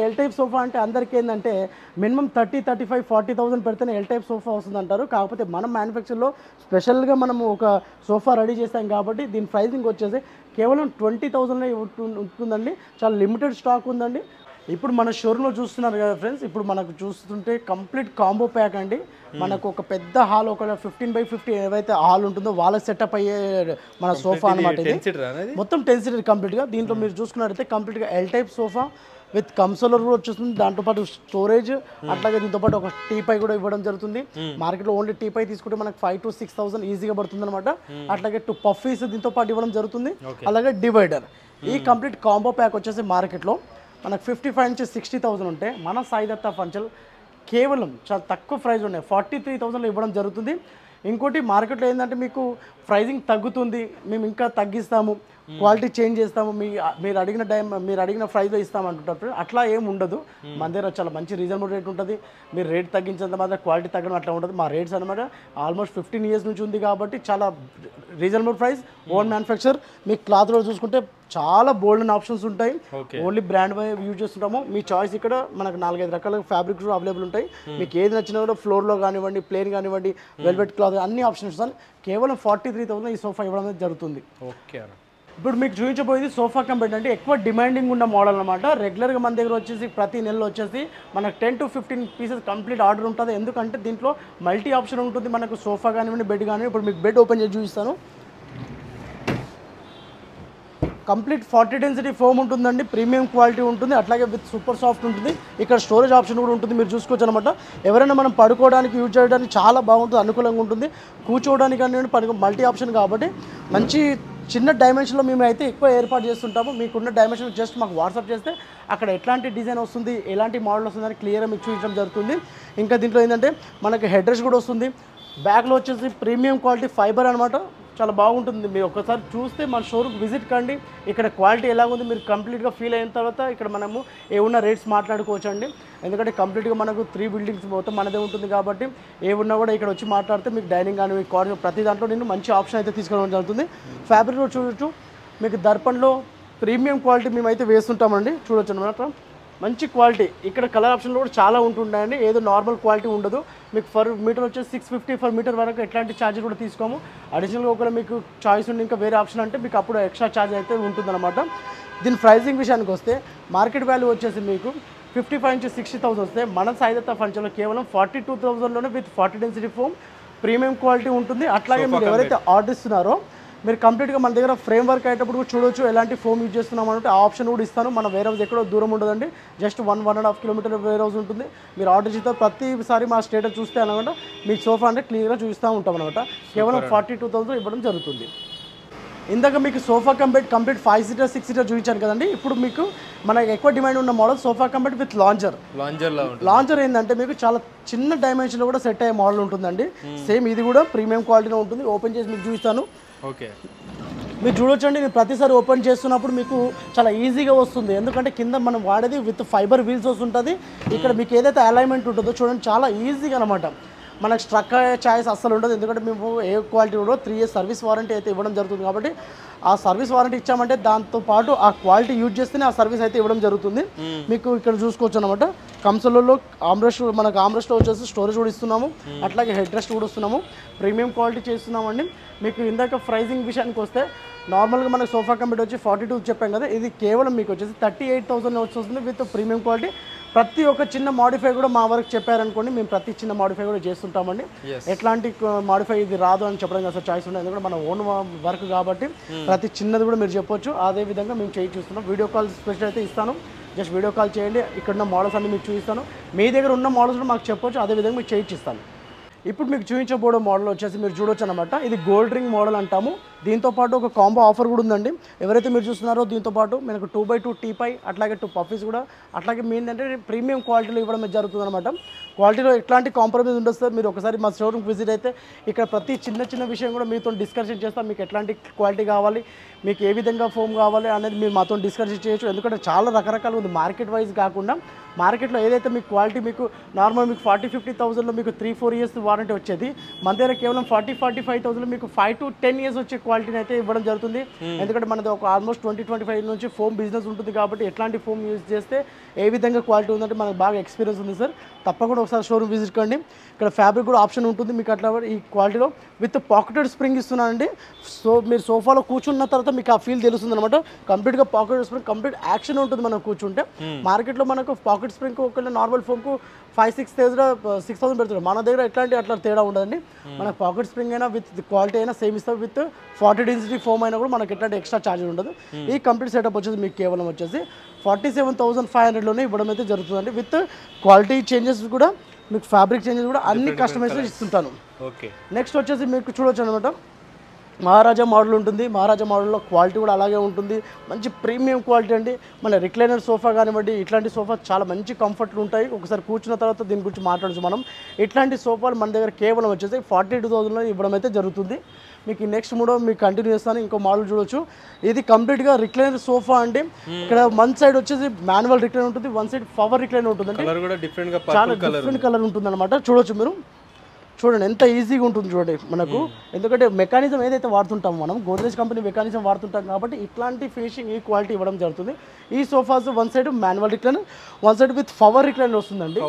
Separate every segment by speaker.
Speaker 1: L type sofa అంటే అందరికీ ఏంటంటే మినిమం 30, 35, 40,000 పెడితేనే ఎల్ టైప్ సోఫా వస్తుంది అంటారు. కాకపోతే మనం మ్యానుఫ్యాక్చర్లో స్పెషల్గా మనము ఒక సోఫా రెడీ చేస్తాం కాబట్టి దీని ప్రైసింగ్ వచ్చేసి కేవలం 20,000 ఉంటుందండి. చాలా లిమిటెడ్ స్టాక్ ఉందండి. ఇప్పుడు మన షోరూంలో చూస్తున్నారు కదా ఫ్రెండ్స్, ఇప్పుడు మనకు చూస్తుంటే కంప్లీట్ కాంబో ప్యాక్ అండి. మనకు ఒక పెద్ద హాల్, ఒక 15x50 ఏవైతే హాల్ ఉంటుందో వాళ్ళకి సెటప్ అయ్యే మన సోఫా అనమాట. ఇది మొత్తం 10 సీటర్ కంప్లీట్గా. దీంట్లో మీరు చూసుకున్నట్టయితే కంప్లీట్గా L type sofa with consoler కూడా వచ్చేస్తుంది. దాంతోపాటు స్టోరేజ్, అట్లాగే దీంతోపాటు ఒక టీపై కూడా ఇవ్వడం జరుగుతుంది. మార్కెట్లో ఓన్లీ టీపై తీసుకుంటే మనకు 5,000 to 6,000 ఈజీగా పడుతుంది అనమాట. అట్లాగే 2 పఫీస్ దీంతో పాటు ఇవ్వడం జరుగుతుంది. అలాగే డివైడర్. ఈ కంప్లీట్ కాంబో ప్యాక్ వచ్చేసి మార్కెట్లో మనకు 55 నుంచి 60,000 ఉంటే మన సాయి దత్తా ఫర్నిచర్ కేవలం చాలా తక్కువ ప్రైస్ ఉన్నాయి 43,000లో ఇవ్వడం జరుగుతుంది. ఇంకోటి మార్కెట్లో ఏంటంటే మీకు ప్రైజింగ్ తగ్గుతుంది, మేము ఇంకా తగ్గిస్తాము, క్వాలిటీ చేంజ్ చేస్తాము, మీరు అడిగిన ప్రైస్లో ఇస్తామంటుంటారు. అట్లా ఏమి ఉండదు. మన దగ్గర చాలా మంచి రీజనబుల్ రేట్ ఉంటుంది. మీరు రేట్ తగ్గించేంత మాత్రం క్వాలిటీ తగ్గడం అట్లా ఉంటుంది. మా రేట్స్ అనమాట ఆల్మోస్ట్ 15 years నుంచి ఉంది కాబట్టి చాలా రీజనబుల్ ప్రైస్, ఓన్ మ్యానుఫ్యాక్చర్. మీ క్లాత్లో చూసుకుంటే చాలా బోల్డ్ ఆప్షన్స్ ఉంటాయి. ఓన్లీ బ్రాండ్ యూజ్ చేస్తుంటాము. మీ చాయిస్ ఇక్కడ మనకు 4-5 రకాల ఫ్యాబ్రిక్స్ అవైలబుల్ ఉంటాయి. మీకు ఏది నచ్చినా కూడా ఫ్లోర్లో కానివ్వండి, ప్లేన్ కానివ్వండి, వెల్వెట్ క్లాత్ అన్ని ఆప్షన్స్ ఉంటాయి. కేవలం 43,000 ఈ సోఫా ఇవ్వడం జరుగుతుంది. ఓకే. ఇప్పుడు మీకు చూపించబోయేది సోఫా కంపెనీ అంటే ఎక్కువ డిమాండింగ్ ఉన్న మోడల్ అనమాట. రెగ్యులర్గా మన దగ్గర వచ్చేసి ప్రతి నెలలో వచ్చేసి మనకు 10 to 15 పీసెస్ కంప్లీట్ ఆర్డర్ ఉంటుంది. ఎందుకంటే దీంట్లో మల్టీ ఆప్షన్ ఉంటుంది. మనకు సోఫా కానివ్వండి, బెడ్ కానివ్వండి. ఇప్పుడు మీకు బెడ్ ఓపెన్ చేసి చూపిస్తాను. కంప్లీట్ 40 డెన్సిటీ ఫోమ్ ఉంటుందండి. ప్రీమియం క్వాలిటీ ఉంటుంది. అట్లాగే విత్ సూపర్ సాఫ్ట్ ఉంటుంది. ఇక్కడ స్టోరేజ్ ఆప్షన్ కూడా ఉంటుంది, మీరు చూసుకోవచ్చు అనమాట. ఎవరైనా మనం పడుకోవడానికి యూజ్ చేయడానికి చాలా బాగుంటుంది, అనుకూలంగా ఉంటుంది. కూర్చోవడానికి కానీ మల్టీ ఆప్షన్ కాబట్టి మంచి చిన్న డైమెన్షన్లో మేము అయితే ఎక్కువ ఏర్పాటు చేస్తుంటాము. మీకున్న డైమెన్షన్ జస్ట్ మాకు వాట్సాప్ చేస్తే అక్కడ ఎట్లాంటి డిజైన్ వస్తుంది, ఎలాంటి మోడల్ వస్తుందని క్లియర్గా మీకు చూపించడం జరుగుతుంది. ఇంకా దీంట్లో ఏంటంటే మనకి హెడ్ రెస్ట్ కూడా వస్తుంది. బ్యాక్లో వచ్చేసి ప్రీమియం క్వాలిటీ ఫైబర్ అనమాట. చాలా బాగుంటుంది. మీరు ఒకసారి చూస్తే మన షోరూమ్ విజిట్ కండి. ఇక్కడ క్వాలిటీ ఎలా ఉంది మీరు కంప్లీట్గా ఫీల్ అయిన తర్వాత ఇక్కడ మనము ఏమున్న రేట్స్ మాట్లాడుకోవచ్చు అండి. ఎందుకంటే కంప్లీట్గా మనకు 3 బిల్డింగ్స్ మొత్తం మనదే ఉంటుంది కాబట్టి ఏమున్నా కూడా ఇక్కడ వచ్చి మాట్లాడితే మీకు డైనింగ్ కానీ కార్నర్ ప్రతి దాంట్లో నేను మంచి ఆప్షన్ అయితే తీసుకోవడం జరుగుతుంది. ఫ్యాబ్రిక్లో చూడొచ్చు, మీకు దర్పణలో ప్రీమియం క్వాలిటీ మేమైతే వేస్తుంటామండి. చూడొచ్చు అనమాట. మంచి క్వాలిటీ. ఇక్కడ కలర్ ఆప్షన్లు కూడా చాలా ఉంటుంటాయండి. ఏదో నార్మల్ క్వాలిటీ ఉండదు. మీకు ఫర్ మీటర్ వచ్చేసి 650 ఫర్ మీటర్ వరకు ఎట్లాంటి ఛార్జెస్ కూడా తీసుకోము. అడిషనల్గా ఒకవేళ మీకు చాయిస్ ఉండి ఇంకా వేరే ఆప్షన్ అంటే మీకు అప్పుడు ఎక్స్ట్రా ఛార్జ్ అయితే ఉంటుందన్నమాట. దీని ప్రైజింగ్ విషయానికి వస్తే మార్కెట్ వాల్యూ వచ్చేసి మీకు 55 నుంచి 60,000 వస్తే మన సాయి దత్తా ఫర్నిచర్లో కేవలం 42,000లోనే with 40 density foam premium quality ఉంటుంది. అట్లాగే మీరు ఎవరైతే ఆర్డర్ ఇస్తున్నారో మీరు కంప్లీట్గా మన దగ్గర ఫ్రేమ్ వర్క్ అయ్యేటప్పుడు కూడా చూడొచ్చు ఎలాంటి ఫోమ్ యూజ్ చేస్తున్నాం అంటే ఆ ఆప్షన్ కూడా ఇస్తాను. మన వేర్ హౌస్ ఎక్కడో దూరం ఉండదండి, జస్ట్ 1.5 కిలోమీటర్ వేర్ హౌస్ ఉంటుంది. మీరు ఆర్డర్ చేస్తే ప్రతిసారి మా స్టేటస్ చూస్తే అనమాట మీ సోఫా అంటే క్లియర్గా చూస్తూ ఉంటాం అనమాట. కేవలం 42,000 ఇవ్వడం జరుగుతుంది. ఇందాక మీకు సోఫా కంప్లీట్ 5 సీటర్ 6 సీటర్ చూపించాను కదండి. ఇప్పుడు మీకు మనకి ఎక్కువ డిమాండ్ ఉన్న model sofa complete with launcher ఏంటంటే మీకు చాలా చిన్న డైమెన్షన్లో కూడా సెట్ అయ్యే మోడల్ ఉంటుందండి. సేమ్ ఇది కూడా ప్రీమియం క్వాలిటీలో ఉంటుంది. ఓపెన్ చేసి మీకు చూపిస్తాను. ఓకే, మీరు చూడొచ్చండి. నేను ప్రతిసారి ఓపెన్ చేస్తున్నప్పుడు మీకు చాలా ఈజీగా వస్తుంది. ఎందుకంటే కింద మనం వాడేది విత్ ఫైబర్ వీల్స్ వస్తుంటుంది. ఇక్కడ మీకు ఏదైతే అలైన్మెంట్ ఉంటుందో చూడండి చాలా ఈజీగా అనమాట. మనకు స్ట్రక్ అయ్యే ఛాయిస్ అస్సలు ఉండదు. ఎందుకంటే మేము ఏ క్వాలిటీ కూడా 3 years సర్వీస్ వారంటీ అయితే ఇవ్వడం జరుగుతుంది కాబట్టి ఆ సర్వీస్ వారంటీ ఇచ్చామంటే దాంతోపాటు ఆ క్వాలిటీ యూజ్ చేస్తేనే ఆ సర్వీస్ అయితే ఇవ్వడం జరుగుతుంది. మీకు ఇక్కడ చూసుకోవచ్చు అనమాట. కన్సోల్లో మనకు ఆమ్రెస్ట్లో వచ్చేసి స్టోరేజ్ కూడా ఇస్తున్నాము. అట్లాగే హెడ్ రెస్ట్ కూడా ఇస్తున్నాము. ప్రీమియం క్వాలిటీ చేస్తున్నామండి. మీకు ఇందాక ప్రైజింగ్ విషయానికి వస్తే నార్మల్గా మనకు సోఫా కంప్లీట్ వచ్చి 42 చెప్పాం కదా, ఇది కేవలం మీకు వచ్చేసి 38,000 వస్తుంది విత్ ప్రీమియం క్వాలిటీ. ప్రతి ఒక్క చిన్న మాడిఫై కూడా మా వరకు చెప్పారనుకోండి, మేము ప్రతి చిన్న మాడిఫై కూడా చేస్తుంటామండి. ఎట్లాంటి మాడిఫై ఇది రాదు అని చెప్పడం అసలు చాయిస్ ఉండదు. ఎందుకంటే మన ఓన్ వర్క్ కాబట్టి ప్రతి చిన్నది కూడా మీరు చెప్పొచ్చు. అదే విధంగా మేము చేయి చూస్తున్నాం. వీడియో కాల్ స్పెషల్ అయితే ఇస్తాను. జస్ట్ వీడియో కాల్ చేయండి. ఇక్కడ ఉన్న మోడల్స్ అన్ని మీకు చూపిస్తాను. మీ దగ్గర ఉన్న మోడల్స్ కూడా మాకు చెప్పొచ్చు. అదేవిధంగా మీకు చేయించిస్తాను. ఇప్పుడు మీకు చూపించబోయే మోడల్ వచ్చేసి మీరు చూడొచ్చు అనమాట. ఇది గోల్డ్ రింగ్ మోడల్ అంటాము. దీంతోపాటు ఒక కాంబో ఆఫర్ కూడా ఉందండి. ఎవరైతే మీరు చూస్తున్నారో దీంతోపాటు మనకు 2x2 టీపై, అట్లాగే 2 పఫీస్ కూడా, అట్లాగే మీ ఏంటంటే ప్రీమియం క్వాలిటీలో ఇవ్వడం జరుగుతుంది అనమాట. క్వాలిటీలో ఎట్లాంటి కాంప్రమైజ్ ఉండదు సార్. మీరు ఒకసారి మా షోరూమ్కి విజిట్ అయితే ఇక్కడ ప్రతి చిన్న విషయం కూడా మీతో డిస్కషన్ చేస్తాం. మీకు ఎట్లాంటి క్వాలిటీ కావాలి, మీకు ఏ విధంగా ఫోమ్ కావాలి అనేది మీరు మాతో డిస్కషన్ చేయొచ్చు. ఎందుకంటే చాలా రకరకాలు ఉంది. మార్కెట్ వైజ్ కాకుండా మార్కెట్లో ఏదైతే మీకు క్వాలిటీ మీకు నార్మల్ మీకు 40-50,000లో మీకు 3-4 years వారంటీ వచ్చేది, మన దగ్గర కేవలం 40-45,000లో మీకు 5 to 10 years వచ్చే క్వాలిటీని అయితే ఇవ్వడం జరుగుతుంది. ఎందుకంటే మనది ఒక ఆల్మోస్ట్ 20-25 నుంచి ఫోమ్ బిజినెస్ ఉంటుంది కాబట్టి ఎట్లాంటి ఫోమ్ యూజ్ చేస్తే ఏ విధంగా క్వాలిటీ ఉందంటే మనకు బాగా ఎక్స్పీరియన్స్ ఉంది సార్. తప్పకుండా ఒకసారి షోరూమ్ విజిట్ కండి. ఇక్కడ ఫ్యాబ్రిక్ కూడా ఆప్షన్ ఉంటుంది మీకు అట్లా ఈ క్వాలిటీలో విత్ పాకెటెడ్ స్ప్రింగ్ ఇస్తున్నానండి. సో మీరు సోఫాలో కూర్చున్న తర్వాత మీకు ఆ ఫీల్ తెలుస్తుంది అనమాట. కంప్లీట్గా పాకెట్ స్ప్రింగ్ కంప్లీట్ యాక్షన్ ఉంటుంది మనం కూర్చుంటే. మార్కెట్లో మనకు పాకెట్ స్ప్రింగ్ ఒక నార్మల్ ఫోమ్కు 5,000-6,000 పెడుతున్నారు. మన దగ్గర ఎట్లాంటి అట్లా తేడా ఉండదండి. మనకు పాకెట్ స్ప్రింగ్ అయినా విత్ క్వాలిటీ అయినా సేమ్ ఇస్తాం. విత్ 40 డెన్సిటీ ఫోమ్ అయినా కూడా మనకి ఎట్లాంటి ఎక్స్ట్రా ఛార్జెస్ ఉండదు. ఈ కంప్లీట్ సెటప్ వచ్చేసి మీకు కేవలం వచ్చేసి 47,500లోనే ఇవ్వడం అయితే జరుగుతుందండి. విత్ క్వాలిటీ చేంజెస్ కూడా మీకు ఫ్యాబ్రిక్ చేంజెస్ కూడా అన్ని కస్టమైజ్ ఇస్తుంటాను. నెక్స్ట్ వచ్చేసి మీకు చూడొచ్చు అనమాట మహారాజా మోడల్ ఉంటుంది. మహారాజా మోడల్లో క్వాలిటీ కూడా అలాగే ఉంటుంది. మంచి ప్రీమియం క్వాలిటీ అండి. మన రిక్లైనర్ సోఫా కానివ్వండి, ఇట్లాంటి సోఫా చాలా మంచి కంఫర్ట్లు ఉంటాయి. ఒకసారి కూర్చున్న తర్వాత దీని గురించి మాట్లాడచ్చు మనం. ఇట్లాంటి సోఫాలు మన దగ్గర కేవలం వచ్చేసి 42,000లో ఇవ్వడం అయితే జరుగుతుంది. మీకు నెక్స్ట్ మూడో మీకు కంటిన్యూ చేస్తాను. ఇంకో మోడల్ చూడొచ్చు. ఇది కంప్లీట్గా రిక్లైనర్ సోఫా అండి. ఇక్కడ వన్ సైడ్ వచ్చేసి మాన్యువల్ రిక్లైనర్ ఉంటుంది, వన్ సైడ్ పవర్ రిక్లైనర్ ఉంటుంది. చాలా డిఫరెంట్ కలర్ ఉంటుంది అనమాట. చూడొచ్చు మీరు. చూడండి ఎంత ఈజీగా ఉంటుంది చూడండి మనకు. ఎందుకంటే మెకానిజం ఏదైతే వాడుతుంటామో మనం గోద్రేజ్ కంపెనీ మెకానిజం వాడుతుంటాం కాబట్టి ఇట్లాంటి ఫినిషింగ్ ఈ క్వాలిటీ ఇవ్వడం జరుగుతుంది. ఈ sofas one side manual recliner, one side with power recliner వస్తుందండి.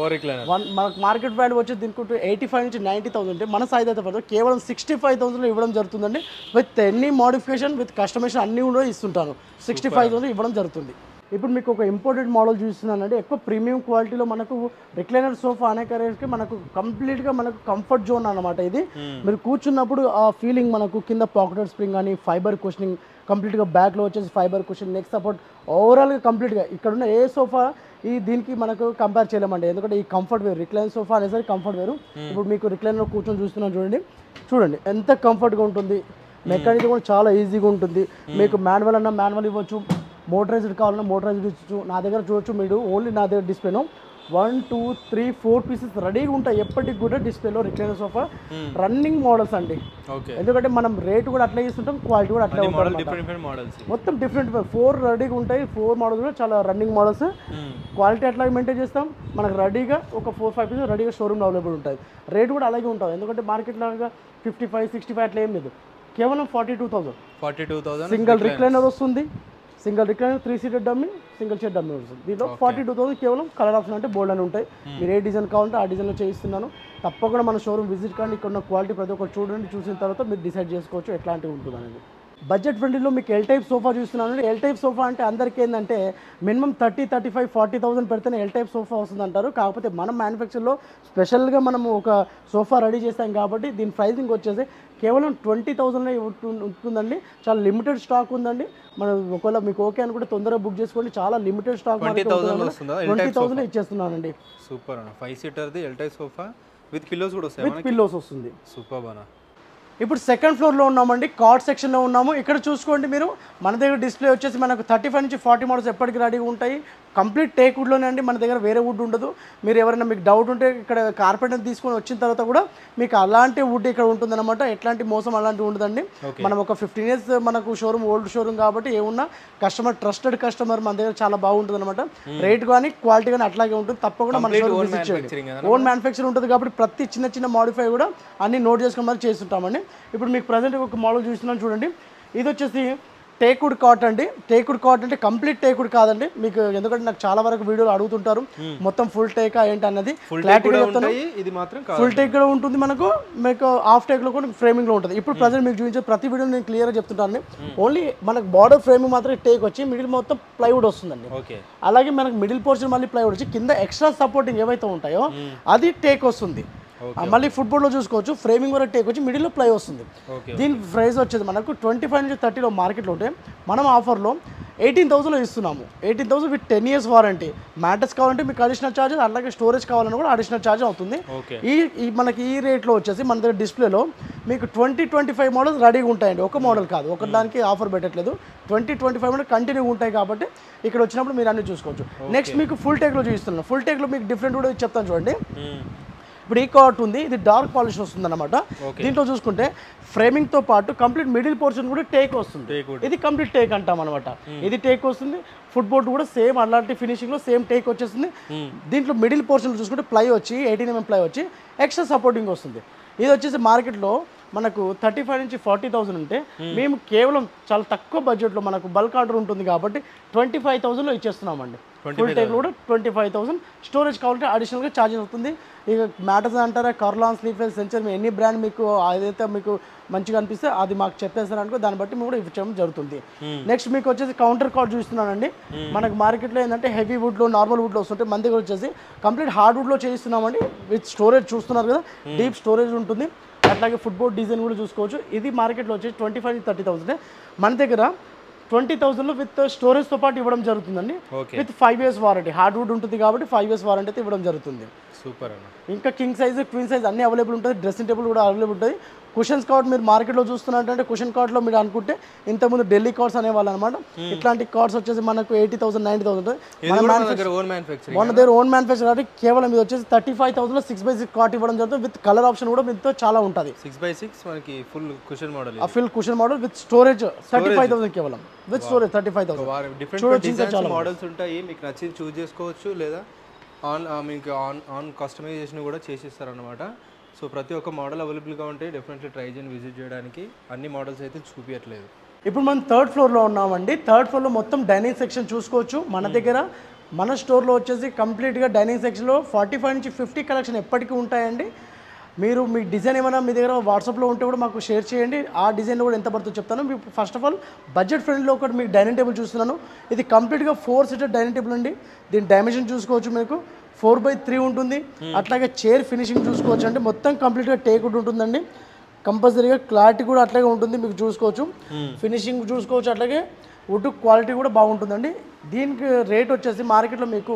Speaker 1: మనకు మార్కెట్ వాల్యూ వచ్చి దీనికి 85 నుంచి 90,000 ఉంటే మన సైజ్ అయితే పడుతుంది కేవలం 65,000లో ఇవ్వడం జరుగుతుందండి. With any modification with customization అన్నీ కూడా ఇస్తుంటాను. 65,000 ఇవ్వడం జరుగుతుంది. ఇప్పుడు మీకు ఒక ఇంపోర్టెడ్ మోడల్ చూస్తున్నానండి. ఎక్కువ ప్రీమియం క్వాలిటీలో మనకు రిక్లైనర్ సోఫా అనే కరేజ్కి మనకు కంప్లీట్గా మనకు కంఫర్ట్ జోన్ అనమాట. ఇది మీరు కూర్చున్నప్పుడు ఆ ఫీలింగ్ మనకు కింద పాకెటెడ్ స్ప్రింగ్ కానీ ఫైబర్ కుషనింగ్ కంప్లీట్గా బ్యాక్లో వచ్చేసి ఫైబర్ కుషన్, నెక్ సపోర్ట్ ఓవరాల్గా కంప్లీట్గా ఇక్కడ ఉన్న ఏ సోఫా దీనికి మనకు కంపేర్ చేయలేమండి. ఎందుకంటే ఈ కంఫర్ట్ వేరు, రిక్లైనర్ సోఫా అనేసరికి కంఫర్ట్ వేరు. ఇప్పుడు మీకు రిక్లైనర్ కూర్చొని చూస్తున్నాను చూడండి ఎంత కంఫర్ట్గా ఉంటుంది. మెకానిక్ కూడా చాలా ఈజీగా ఉంటుంది. మీకు మాన్యువల్ అన్న మాన్యువల్ ఇవ్వచ్చు, మోటరైజ్డ్ కావాలన్నా మోటరైజ్డ్ ఇచ్చు. నా దగ్గర చూడొచ్చు మీరు ఓన్లీ నా దగ్గర డిస్ప్లేలో 1, 2, 3, 4 పీసెస్ రెడీగా ఉంటాయి ఎప్పటికి కూడా డిస్ప్లేలో. రిక్లైనర్ సోఫా రన్నింగ్ మోడల్స్ అండి. ఎందుకంటే మనం రేట్ కూడా అట్లా ఇస్తుంటాం, క్వాలిటీ కూడా అట్లా ఉంటుంది. మొత్తం డిఫరెంట్ 4 రెడీగా ఉంటాయి. 4 మోడల్స్ కూడా చాలా రన్నింగ్ మోడల్స్. క్వాలిటీ అట్లా మెయింటైన్ చేస్తాం. మనకు రెడీగా ఒక 4-5 పీసెస్ రెడీగా షోరూమ్లో అవైలబుల్ ఉంటుంది. రేట్ కూడా అలాగే ఉంటుంది. ఎందుకంటే మార్కెట్ లాగా 55-65 అట్లా ఏం లేదు. కేవలం 42,000 సింగిల్ రిక్లైనర్ వస్తుంది. Single recliner 3 seater dummy, single chair dummy వస్తుంది. దీంట్లో 42,000 కేవలం కలర్ ఆప్షన్ అంటే బోల్డ్ అని ఉంటాయి. మీరు ఏ డిజైన్ కావాలంటే ఆ డిజైన్లో చేయిస్తున్నాను. తప్పకుండా మన షోరూమ్ విజిట్ కానీ ఇక్కడ ఉన్న క్వాలిటీ ప్రతి ఒక్కరు చూడండి. చూసిన తర్వాత మీరు డిసైడ్ చేసుకోవచ్చు ఎట్లాంటివి ఉంటుంది అనేది. బడ్జెట్ ఫ్రెండ్లీలో మీకు ఎల్ టైప్ సోఫా చూస్తున్నాను. ఎల్ టైప్ సోఫా అంటే అందరికీ ఏంటంటే మినిమం 30-35-40,000 పెడితేనే ఎల్ టైప్ సోఫా వస్తుంది అంటారు. కాకపోతే మనం మ్యానుఫ్యాక్చర్లో స్పెషల్గా మనము ఒక సోఫా రెడీ చేస్తాం కాబట్టి దీని ప్రైజింగ్ వచ్చేసి కేవలం 20,000 ఉంటుందండి. చాలా లిమిటెడ్ స్టాక్ ఉందండి. మనం ఒకవేళ మీకు ఓకే అనుకుంటే తొందరగా బుక్ చేసుకోండి. చాలా లిమిటెడ్ స్టాక్ 20,000 ఇచ్చేస్తున్నానండి.
Speaker 2: సూపర్ అన్న. 5 సీటర్ది L type sofa with pillows కూడా వస్తాయి.
Speaker 1: విత్ పిల్లోస్ వస్తుంది.
Speaker 2: సూపర్ అన్న.
Speaker 1: ఇప్పుడు సెకండ్ ఫ్లోర్లో ఉన్నామండి. కార్డ్ సెక్షన్లో ఉన్నాము. ఇక్కడ చూసుకోండి మీరు. మన దగ్గర డిస్ప్లే వచ్చేసి మనకు 35 నుంచి 40 మోడల్స్ ఎప్పటికీ రెడీగా ఉంటాయి. కంప్లీట్ టేక్ వుడ్లోనే అండి. మన దగ్గర వేరే వుడ్ ఉండదు. మీరు ఎవరైనా మీకు డౌట్ ఉంటే ఇక్కడ కార్పెంటర్ తీసుకొని వచ్చిన తర్వాత కూడా మీకు అలాంటి వుడ్ ఇక్కడ ఉంటుందన్నమాట. ఎట్లాంటి మోసం అలాంటివి ఉండదండి. మనం ఒక 15 years మనకు షోరూమ్ ఓల్డ్ షోరూమ్ కాబట్టి ఏమున్నా కస్టమర్ ట్రస్టెడ్ కస్టమర్ మన దగ్గర చాలా బాగుంటుంది అనమాట. రేట్ కానీ క్వాలిటీ కానీ అట్లాగే ఉంటుంది. తప్పకుండా మన షోరూమ్ విజిట్ చేయండి. ఓన్ మ్యానుఫ్యాక్చర్ ఉంటుంది కాబట్టి ప్రతి చిన్న మాడిఫై కూడా అన్ని నోట్ చేసుకుని మరి చేస్తుంటామండి. ఇప్పుడు మీకు ప్రజెంట్ ఒక మోడల్ చూస్తున్నాను చూడండి. ఇది వచ్చేసి టేకుడ్ కాట్ అండి. టేకుడ్ కాట్ అంటే కంప్లీట్ టేకుడ్ కాదండి. మీకు ఎందుకంటే నాకు చాలా వరకు వీడియోలు అడుగుతుంటారు మొత్తం ఫుల్ టేకా ఏంటి అన్నది. క్లారిటీగా చెప్తాను. ఫుల్ టేక్ కూడా ఉంటుంది మనకు, మీకు హాఫ్ టేక్లో కూడా ఫ్రేమింగ్లో ఉంటుంది. ఇప్పుడు ప్రజెంట్ మీకు చూపించే ప్రతి వీడియో నేను క్లియర్గా చెప్తుంటాను. ఓన్లీ మనకు బార్డర్ ఫ్రేమింగ్ మాత్రం టేక్ వచ్చి మిడిల్ మొత్తం ప్లైవుడ్ వస్తుందండి. అలాగే మనకు మిడిల్ పోర్షన్ మళ్ళీ ప్లైవుడ్ వచ్చి కింద ఎక్స్ట్రా సపోర్టింగ్ ఏవైతే ఉంటాయో అది టేక్ వస్తుంది. మళ్ళీ ఫుట్బాల్లో చూసుకోవచ్చు ఫ్రేమింగ్ వరకు టేక్ వచ్చి మిడిల్లో ప్లై వస్తుంది. దీని ప్రైస్ వచ్చేది మనకు 25 నుంచి 30 మార్కెట్లో ఉంటే మనం ఆఫర్లో 18,000 ఇస్తున్నాము. 18,000 విత్ 10 years వారంటీ. మ్యాటర్స్ కావాలంటే మీకు అడిషనల్ ఛార్జెస్, అలాగే స్టోరేజ్ కావాలన్నా కూడా అడిషనల్ ఛార్జ్ అవుతుంది. మనకి ఈ రేట్లో వచ్చేసి మన దగ్గర డిస్ప్లేలో మీకు 20-25 మోడల్స్ రెడీగా ఉంటాయండి. ఒక మోడల్ కాదు, ఒక దానికి ఆఫర్ పెట్టట్లేదు. 20-25 మోడల్ కంటిన్యూ ఉంటాయి కాబట్టి ఇక్కడ వచ్చినప్పుడు మీరు అన్ని చూసుకోవచ్చు. నెక్స్ట్ మీకు ఫుల్ టేక్లో చూపిస్తున్నాను. ఫుల్ టేక్లో మీకు డిఫరెంట్ కూడా చెప్తాను చూడండి. ఇప్పుడు ఈ కాట్ ఉంది, ఇది డార్క్ పాలిష్ వస్తుంది అనమాట. దీంట్లో చూసుకుంటే ఫ్రేమింగ్ తో పాటు కంప్లీట్ మిడిల్ పోర్షన్ కూడా టేక్ వస్తుంది. ఇది కంప్లీట్ టేక్ అంటాం అనమాట. ఇది టేక్ వస్తుంది. ఫుట్బోర్డ్ కూడా సేమ్ అలాంటి ఫినిషింగ్ లో సేమ్ టేక్ వచ్చేస్తుంది. దీంట్లో మిడిల్ పోర్షన్ చూసుకుంటే ప్లై వచ్చి 18 mm ప్లై వచ్చి ఎక్స్ట్రా సపోర్టింగ్ వస్తుంది. ఇది వచ్చేసి మార్కెట్లో మనకు 35 నుంచి 40,000 ఉంటే మేము కేవలం చాలా తక్కువ బడ్జెట్లో మనకు బల్క్ ఆర్డర్ ఉంటుంది కాబట్టి 25,000లో ఇచ్చేస్తున్నామండి. ఫుల్ టైప్ కూడా 25,000. స్టోరేజ్ కావాలంటే అడిషనల్గా ఛార్జెస్ అవుతుంది. ఇక మ్యాటర్స్ అంటారా, కర్లాన్, స్లీప్లెస్, సెంచర్, ఎనీ బ్రాండ్ మీకు ఏదైతే మీకు మంచిగా అనిపిస్తే అది మాకు చెప్పేస్తారనుకో, దాన్ని బట్టి మేము కూడా ఇవ్వడం జరుగుతుంది. నెక్స్ట్ మీకు వచ్చేసి కౌంటర్ కార్డ్ చూస్తున్నానండి. మనకు మార్కెట్లో ఏంటంటే హెవీ వుడ్లో, నార్మల్ వుడ్లో వస్తుంటే మన దగ్గర వచ్చేసి కంప్లీట్ హార్డ్ వుడ్లో చేయిస్తున్నామండి. విత్ స్టోరేజ్ చూస్తున్నారు కదా, డీప్ స్టోరేజ్ ఉంటుంది. అట్లాగే ఫుట్బోర్డ్ డిజైన్ కూడా చూసుకోవచ్చు. ఇది మార్కెట్లో వచ్చేసి 25 నుంచి 30,000. మన దగ్గర 20,000లో విత్ స్టోరేజ్తో పాటు ఇవ్వడం జరుగుతుందండి. With 5 years warranty. Hard wood ఉంటుంది కాబట్టి 5 years వారంటీ అయితే ఇవ్వడం జరుగుతుంది.
Speaker 2: సూపర్ అన్న.
Speaker 1: ఇంకా కింగ్ సైజ్, క్వీన్ సైజ్ అన్నీ అవైలబుల్ ఉంటుంది. డ్రెస్సింగ్ టేబుల్ కూడా అవైలబుల్ ఉంటుంది. కుషన్స్ కార్డ్ మీరు మార్కెట్లో చూస్తున్నట్టంటే కుషన్ కార్డ్లో మీరు అనుకుంటే ఇంతకుముందు ఢిల్లీ కార్డ్స్ అనేవాళ్ళు అనమాట. ఇట్లాంటి కార్డ్స్ వచ్చేసి మనకు 80,000, 90,000 మన దగ్గర ఓన్ మ్యానుఫ్యాక్చర్ కాబట్టి కేవలం ఇది వచ్చేసి 35,000లో 6x6 కార్డ్ ఇవ్వడం జరుగుతుంది. విత్ కలర్ ఆప్షన్ కూడా మీతో చాలా ఉంటుంది.
Speaker 2: 6x6 మనకి full cushion model,
Speaker 1: full cushion model with storage 35,000 కేవలం. With storage 35,000.
Speaker 2: Different designs models ఉంటాయి. మీకు నచ్చింది చూస్ చేసుకోవచ్చు, లేదా మీకు ఆన్ కస్టమైజేషన్ కూడా చేసిస్తారనమాట. సో ప్రతి ఒక్క మోడల్ అవైలబుల్గా ఉంటాయి. డెఫినెట్లీ ట్రై చేయండి విజిట్ చేయడానికి. అన్ని మోడల్స్ అయితే చూపించట్లేదు.
Speaker 1: ఇప్పుడు మనం 3rd ఫ్లోర్లో ఉన్నామండి. 3rd ఫ్లోర్లో మొత్తం డైనింగ్ సెక్షన్ చూసుకోవచ్చు. మన దగ్గర మన స్టోర్లో వచ్చేసి కంప్లీట్గా డైనింగ్ సెక్షన్లో 45 నుంచి 50 కలెక్షన్ ఎప్పటికీ ఉంటాయండి. మీరు మీ డిజైన్ ఏమైనా మీ దగ్గర వాట్సాప్లో ఉంటే కూడా మాకు షేర్ చేయండి. ఆ డిజైన్లో కూడా ఎంత పడుతుందో చెప్తాను. మీకు ఫస్ట్ ఆఫ్ ఆల్ బడ్జెట్ ఫ్రెండ్లో ఒకటి మీకు డైనింగ్ టేబుల్ చూస్తున్నాను. ఇది కంప్లీట్గా 4-seater డైనింగ్ టేబుల్ అండి. దీని డైమెన్షన్ చూసుకోవచ్చు. మీకు 4x3 ఉంటుంది. అట్లాగే చైర్ ఫినిషింగ్ చూసుకోవచ్చు అండి. మొత్తం కంప్లీట్గా టేక్వుడ్ ఉంటుందండి. కంపల్సరీగా క్లారిటీ కూడా అట్లాగే ఉంటుంది. మీకు చూసుకోవచ్చు, ఫినిషింగ్ చూసుకోవచ్చు. అట్లాగే వుడ్ క్వాలిటీ కూడా బాగుంటుందండి. దీనికి రేట్ వచ్చేసి మార్కెట్లో మీకు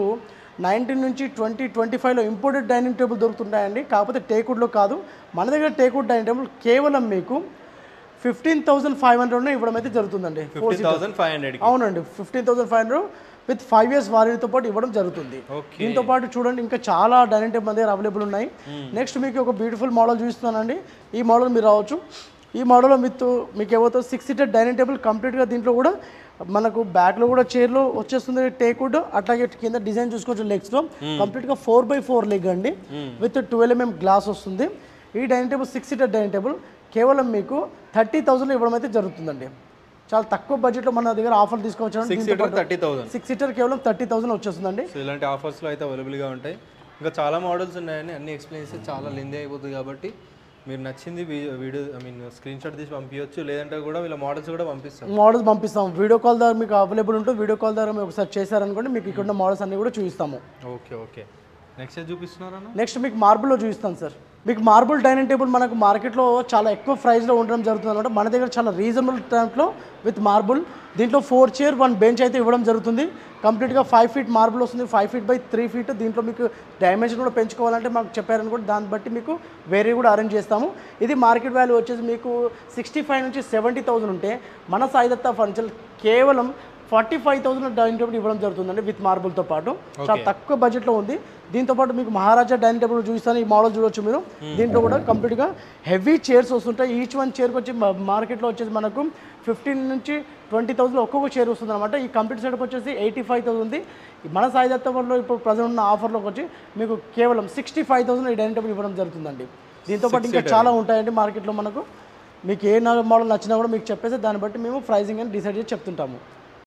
Speaker 1: 19 నుంచి 20-25లో ఇంపోర్టెడ్ డైనింగ్ టేబుల్ దొరుకుతుంటాయండి. కాకపోతే టేక్వుడ్లో కాదు. మన దగ్గర టేక్వుడ్ డైనింగ్ టేబుల్ కేవలం మీకు 15,500 ఇవ్వడం అయితే జరుగుతుందండి.
Speaker 2: 15,500.
Speaker 1: అవునండి, 15,500 విత్ 5 years వారంటీతో పాటు ఇవ్వడం జరుగుతుంది. దీంతో పాటు చూడండి ఇంకా చాలా డైనింగ్ టేబుల్ మన దగ్గర అవైలబుల్ ఉన్నాయి. నెక్స్ట్ మీకు ఒక బ్యూటిఫుల్ మోడల్ చూస్తున్నానండి. ఈ మోడల్ మీరు రావచ్చు. ఈ మోడల్లో మీకు ఏవైతే 6-seater డైనింగ్ టేబుల్ కంప్లీట్గా దీంట్లో కూడా మనకు బ్యాక్లో కూడా చైర్లో వచ్చేస్తుంది టేక్వుడ్. అట్లాగే కింద డిజైన్ చూసుకోవచ్చు. లెగ్స్లో కంప్లీట్గా 4x4 లెగ్ అండి. విత్ 12 mm గ్లాస్ వస్తుంది. ఈ dining table 6-seater dining table కేవలం మీకు 30,000లో ఇవ్వడం అయితే జరుగుతుందండి. చాలా తక్కువ బడ్జెట్లో మన దగ్గర ఆఫర్ తీసుకోవచ్చు. 6-seater కేవలం 30,000 వచ్చేస్తుందండి.
Speaker 2: సో ఇలాంటి ఆఫర్స్లో అయితే అవైలబుల్గా ఉంటాయి. ఇంకా చాలా మోడల్స్ ఉన్నాయని అన్ని ఎక్స్ప్లెయిన్ చేస్తే చాలా లెంతీ అయిపోతుంది. కాబట్టి మీరు నచ్చింది వీడియో స్క్రీన్ షాట్ తీసి పంపించవచ్చు, లేదంటే కూడా వీళ్ళ మోడల్స్ కూడా పంపిస్తాం. వీడియో కాల్ ద్వారా మీకు అవైలబుల్ ఉంటుంది. వీడియో కాల్ ద్వారా మీరు ఒకసారి చేశారనుకోండి, మీకు ఇక్కడ ఉన్న మోడల్స్ అన్ని కూడా చూపిస్తాము. ఓకే. నెక్స్ట్ చూపిస్తున్నారా?
Speaker 1: నెక్స్ట్ మీకు మార్బుల్లో చూపిస్తాను సార్. మీకు మార్బుల్ డైనింగ్ టేబుల్ మనకు మార్కెట్లో చాలా ఎక్కువ ప్రైస్లో ఉండడం జరుగుతుంది అనమాట. మన దగ్గర చాలా రీజనబుల్ టైంలో విత్ మార్బుల్. దీంట్లో 4 chairs 1 bench అయితే ఇవ్వడం జరుగుతుంది. కంప్లీట్గా 5 feet మార్బుల్ వస్తుంది. 5 feet by 3 feet. దీంట్లో మీకు డైమెన్షన్ కూడా పెంచుకోవాలంటే మాకు చెప్పారనుకోండి, దాన్ని బట్టి మీకు వేరే కూడా అరేంజ్ చేస్తాము. ఇది మార్కెట్ వాల్యూ వచ్చేసి మీకు 65 నుంచి 70,000 ఉంటే మన సాయి దత్తా ఫర్నిచర్ కేవలం 45,000 డైనింగ్ టేబుల్ ఇవ్వడం జరుగుతుందండి విత్ మార్బుల్తో పాటు. చాలా తక్కువ బడ్జెట్లో ఉంది. దీంతో పాటు మీకు మహారాజా డైనింగ్ టేబుల్ చూపిస్తాను. ఈ మోడల్ చూడొచ్చు మీరు. దీంట్లో కూడా కంప్లీట్గా హెవీ చైర్స్ వస్తుంటాయి. ఈచ్ వన్ చైర్కి వచ్చి మార్కెట్లో వచ్చేసి మనకు 15 నుంచి 20,000 ఒక్కొక్క చైర్ వస్తుంది అనమాట. ఈ కంప్లీట్ సెటప్ వచ్చేసి 85,000 ఉంది. మన సాయి దత్తాలో ఇప్పుడు ప్రజెంట్ ఉన్న ఆఫర్లోకి వచ్చి మీకు కేవలం 65,000 ఈ డైనింగ్ టేబుల్ ఇవ్వడం జరుగుతుందండి. దీంతో పాటు ఇంకా చాలా ఉంటాయండి మార్కెట్లో. మనకు మీకు ఏ మోడల్ నచ్చినా కూడా మీకు చెప్పేసి దాన్ని బట్టి మేము ప్రైజింగ్ అని డిసైడ్ చేసి చెప్తుంటాము.